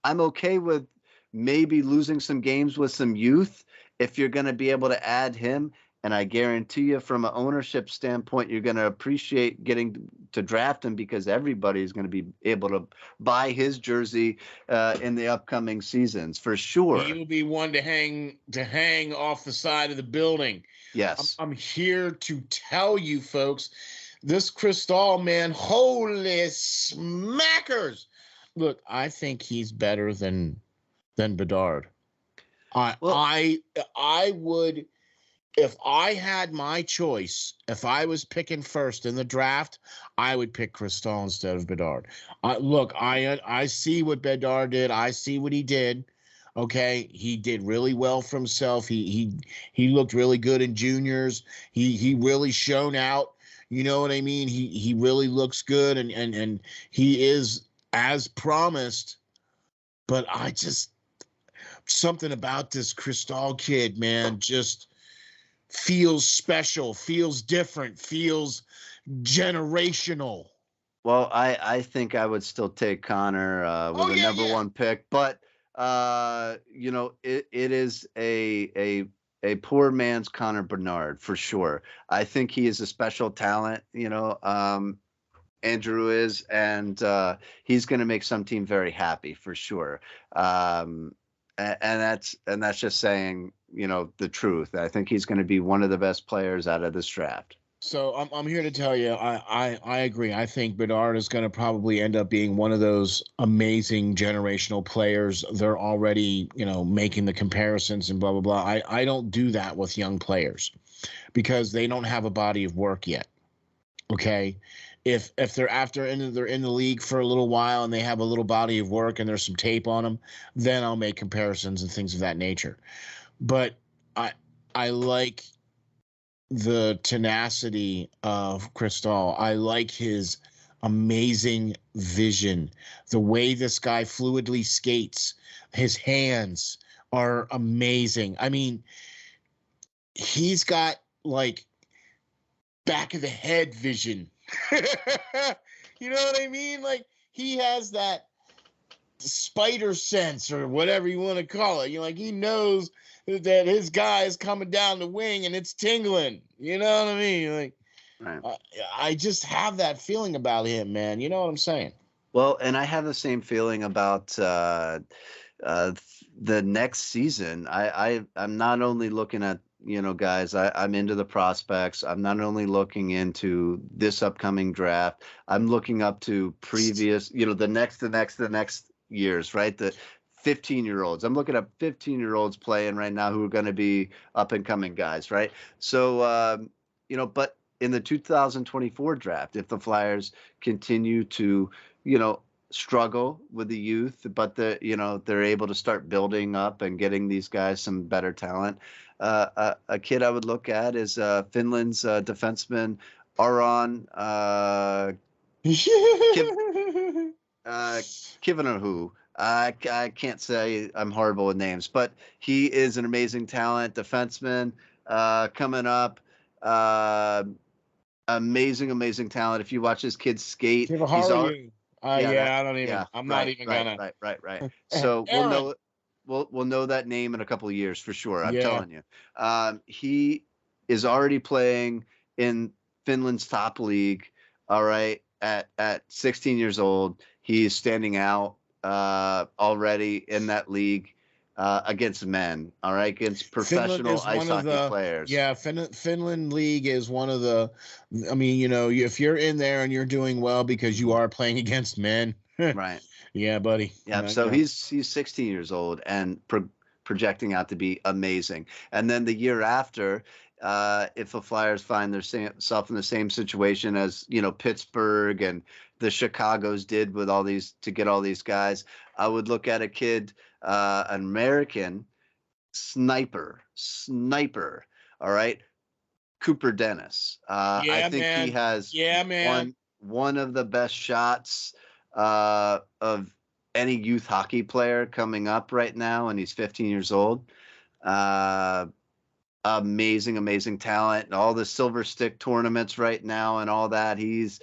I'm okay with maybe losing some games with some youth if you're going to be able to add him. And I guarantee you, from an ownership standpoint, you're going to appreciate getting to draft him, because everybody's going to be able to buy his jersey in the upcoming seasons for sure. He will be one to hang off the side of the building. Yes. I'm here to tell you, folks, this Cristal, man, holy smackers. Look, I think he's better than Bedard. I would, if I had my choice, if I was picking first in the draft, I would pick Cristal instead of Bedard. Look, I see what Bedard did. I see what he did. Okay, he did really well for himself. He looked really good in juniors. He really shone out. You know what I mean? He really looks good, and he is as promised. But I just, something about this Cristal kid, man, just feels special, feels different, feels generational. Well, I think I would still take Connor with a number one pick, but you know, it is a poor man's Connor Bernard for sure. I think he is a special talent, you know. Andrew is, and he's going to make some team very happy for sure. And that's just saying, you know, the truth. I think he's going to be one of the best players out of this draft. So I'm here to tell you, I agree. I think Bedard is going to probably end up being one of those amazing generational players. They're already, you know, making the comparisons and blah, blah, blah. I don't do that with young players because they don't have a body of work yet. Okay. If they're in the league for a little while and they have a little body of work and there's some tape on them, then I'll make comparisons and things of that nature. But I like the tenacity of Cristal. I like his amazing vision, the way this guy fluidly skates. His hands are amazing. I mean, he's got like back of the head vision. You know what I mean? Like he has that spider sense or whatever you want to call it. You know, like he knows that his guy is coming down the wing and it's tingling. You know what I mean? Like, right. I just have that feeling about him, man. You know what I'm saying? Well, and I have the same feeling about the next season. I'm not only looking at, you know, guys, I'm into the prospects. I'm not only looking into this upcoming draft. I'm looking up to previous, you know, the next years, right? The 15-year-olds. I'm looking at 15-year-olds playing right now who are going to be up and coming guys, right? So, you know, but in the 2024 draft, if the Flyers continue to, you know, struggle with the youth, but you know, they're able to start building up and getting these guys some better talent. A kid I would look at is Finland's defenseman Aron Kivanahu. I can't say, I'm horrible with names, but he is an amazing talent, defenseman coming up. Amazing talent. If you watch this kid skate, he's already. I don't even. Yeah, I'm not even gonna. Right. So we'll know that name in a couple of years for sure. I'm telling you. He is already playing in Finland's top league. All right, at 16 years old, he's standing out already in that league. Against men, all right, against professional ice hockey players. Yeah, Finland league is one of the. I mean, you know, if you're in there and you're doing well because you are playing against men, right? Yeah, buddy. Yeah. So he's 16 years old and projecting out to be amazing. And then the year after, if the Flyers find themselves in the same situation as, you know, Pittsburgh and the Chicagos did with all these to get all these guys, I would look at a kid, an American sniper. All right. Cooper Dennis. I think he has one of the best shots of any youth hockey player coming up right now. And he's 15 years old. Amazing talent. All the Silver Stick tournaments right now and all that. He's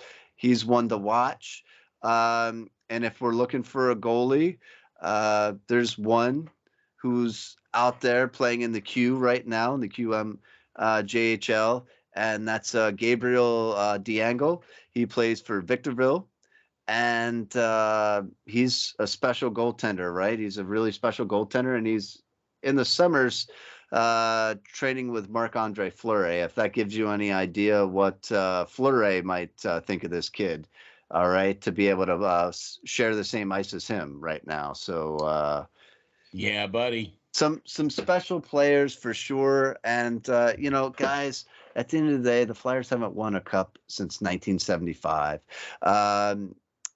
one to watch. And if we're looking for a goalie, there's one who's out there playing in the Q right now, in the QM JHL, and that's Gabriel Diango. He plays for Victorville, and he's a special goaltender, right? He's a really special goaltender, and he's in the summers. trading with Marc-Andre Fleury, if that gives you any idea what Fleury might think of this kid. All right, to be able to share the same ice as him right now. So yeah, buddy. Some special players for sure. And guys, at the end of the day, the Flyers haven't won a cup since 1975.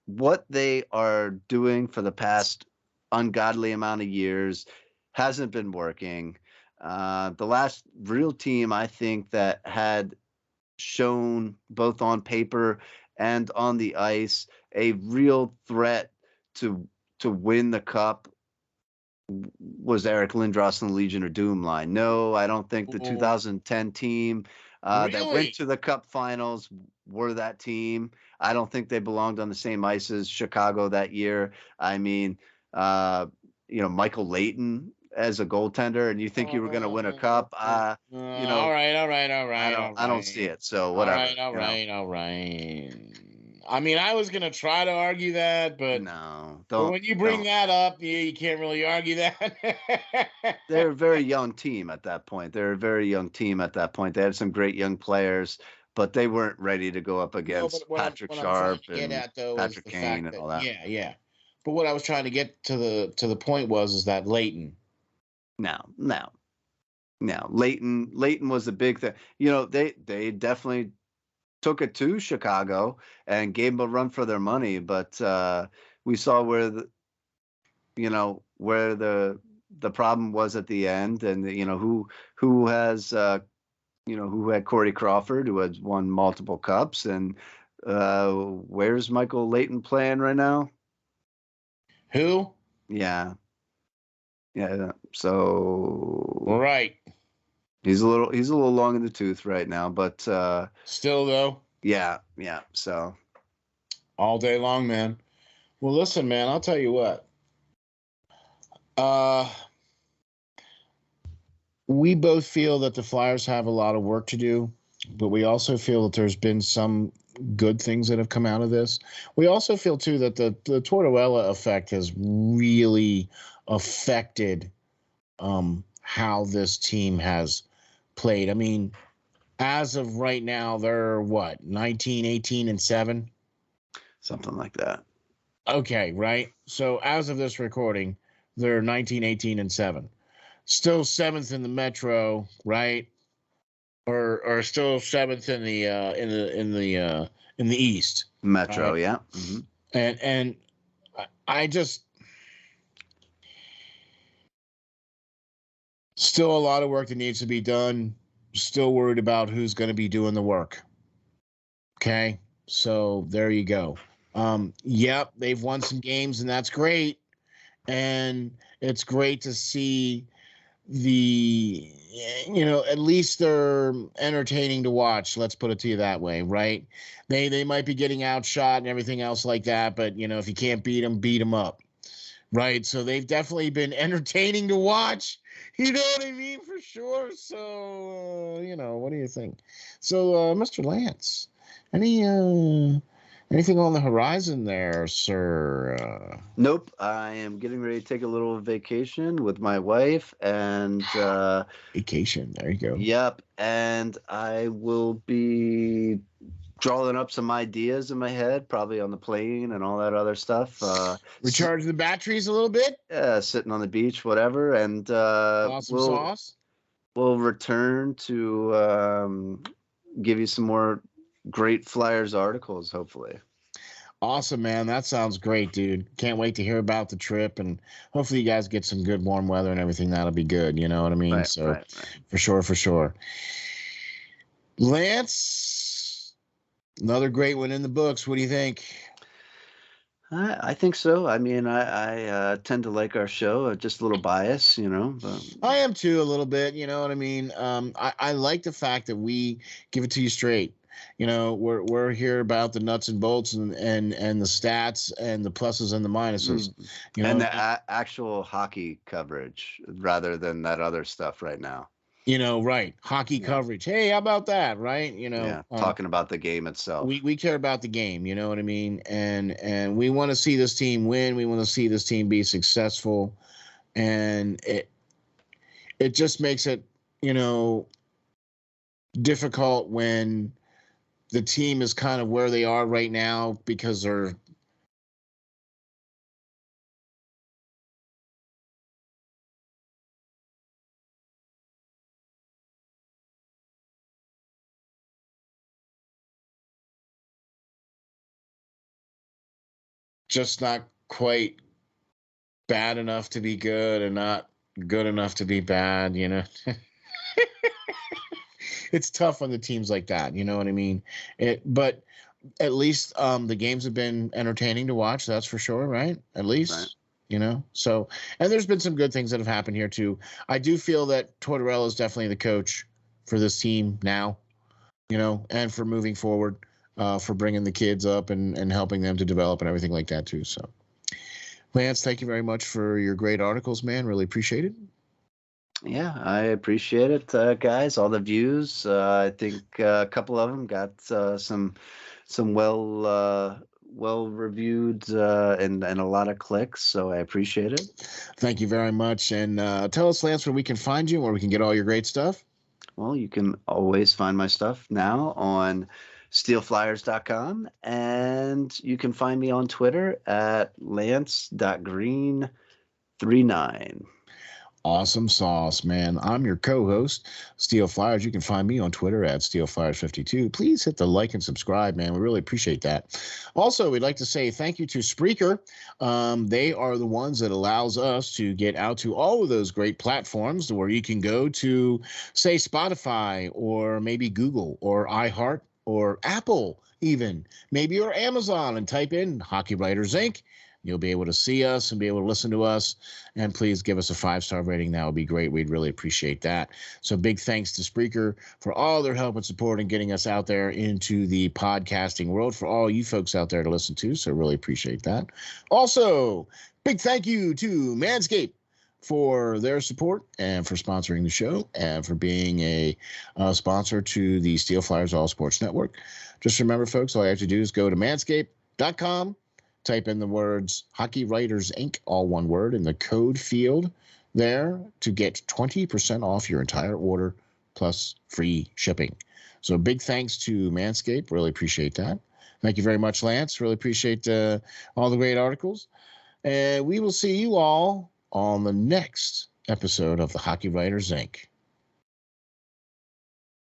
What they are doing for the past ungodly amount of years hasn't been working. The last real team I think that had shown both on paper and on the ice a real threat to win the cup was Eric Lindros and the Legion of Doom line. No, I don't think the 2010 team that went to the Cup Finals were that team. I don't think they belonged on the same ice as Chicago that year. I mean, Michael Leighton as a goaltender, and you think you were going to win a cup? All right. I don't see it. So whatever. All right. I mean, I was going to try to argue that, but no, don't. But when you bring that up, you can't really argue that. They're a very young team at that point. They had some great young players, but they weren't ready to go up against Patrick Sharp and Patrick Kane and all that. Yeah. But what I was trying to get to the point is that Leighton. No. Leighton was the big thing. They definitely took it to Chicago and gave them a run for their money, but we saw where the problem was at the end, and who had Corey Crawford, who has won multiple cups, and where's Michael Leighton playing right now? Who? Yeah. So right. He's a little long in the tooth right now, but still though. Yeah. So all day long, man. Well, listen, man, I'll tell you what. We both feel that the Flyers have a lot of work to do, but we also feel that there's been some good things that have come out of this. We also feel too that the Tortorella effect has really affected how this team has played. I mean, as of right now, they're 19, 18, and 7? Something like that. Okay, right? So as of this recording, they're 19, 18, and 7. Still 7th in the Metro, right? Or still 7th in the East. Metro, right? Yeah. Mm-hmm. And I just still a lot of work that needs to be done. Still worried about who's going to be doing the work. Okay, so there you go. Yep, they've won some games, and that's great. And it's great to see at least they're entertaining to watch. Let's put it to you that way, right? They might be getting outshot and everything else like that, but if you can't beat them up, right? So they've definitely been entertaining to watch. You know what I mean? For sure. So, what do you think? So, Mr. Lance, anything on the horizon there, sir? Nope. I am getting ready to take a little vacation with my wife, and vacation. There you go. Yep. And I will be drawing up some ideas in my head, probably on the plane and all that other stuff. Recharge the batteries a little bit. Yeah, sitting on the beach, whatever, and awesome sauce. We'll return to give you some more great Flyers articles, hopefully. Awesome, man. That sounds great, dude. Can't wait to hear about the trip, and hopefully you guys get some good warm weather and everything. That'll be good. You know what I mean? Right, so right. For sure. Lance, another great one in the books. What do you think? I think so. I mean, I tend to like our show. Just a little bias, But I am too, a little bit. You know what I mean? I like the fact that we give it to you straight. We're here about the nuts and bolts and the stats and the pluses and the minuses. And the actual hockey coverage rather than that other stuff right now. Right. Hockey coverage. Hey, how about that? Right. Talking about the game itself. We care about the game. You know what I mean? And we want to see this team win. We want to see this team be successful. And it just makes it, difficult when the team is kind of where they are right now because they're just not quite bad enough to be good and not good enough to be bad, It's tough on the teams like that, you know what I mean? But at least the games have been entertaining to watch, that's for sure, right? At least, right. So, and there's been some good things that have happened here too. I do feel that Tortorella is definitely the coach for this team now, and for moving forward, for bringing the kids up and helping them to develop and everything like that too. So, Lance, thank you very much for your great articles, man. Really appreciate it. Yeah, I appreciate it, guys. All the views. I think a couple of them got some well reviewed and a lot of clicks. So I appreciate it. Thank you very much. And tell us, Lance, where we can find you, where we can get all your great stuff. Well, you can always find my stuff now on SteelFlyers.com, and you can find me on Twitter at Lance.Green39. Awesome sauce, man. I'm your co-host, Steel Flyers. You can find me on Twitter at SteelFlyers52. Please hit the like and subscribe, man. We really appreciate that. Also, we'd like to say thank you to Spreaker. They are the ones that allows us to get out to all of those great platforms where you can go to, say, Spotify or maybe Google or iHeart or Apple even, maybe, or Amazon, and type in Hockey Writers Ink. You'll be able to see us and be able to listen to us. And please give us a 5-star rating. That would be great. We'd really appreciate that. So big thanks to Spreaker for all their help and support in getting us out there into the podcasting world for all you folks out there to listen to. So really appreciate that. Also, big thank you to Manscaped for their support and for sponsoring the show and for being a sponsor to the SteelFlyers All Sports Network. Just remember, folks, all you have to do is go to manscaped.com. Type in the words Hockey Writers Ink, all one word, in the code field there to get 20% off your entire order plus free shipping. So big thanks to Manscaped. Really appreciate that. Thank you very much, Lance. Really appreciate all the great articles. And we will see you all on the next episode of the Hockey Writers Ink.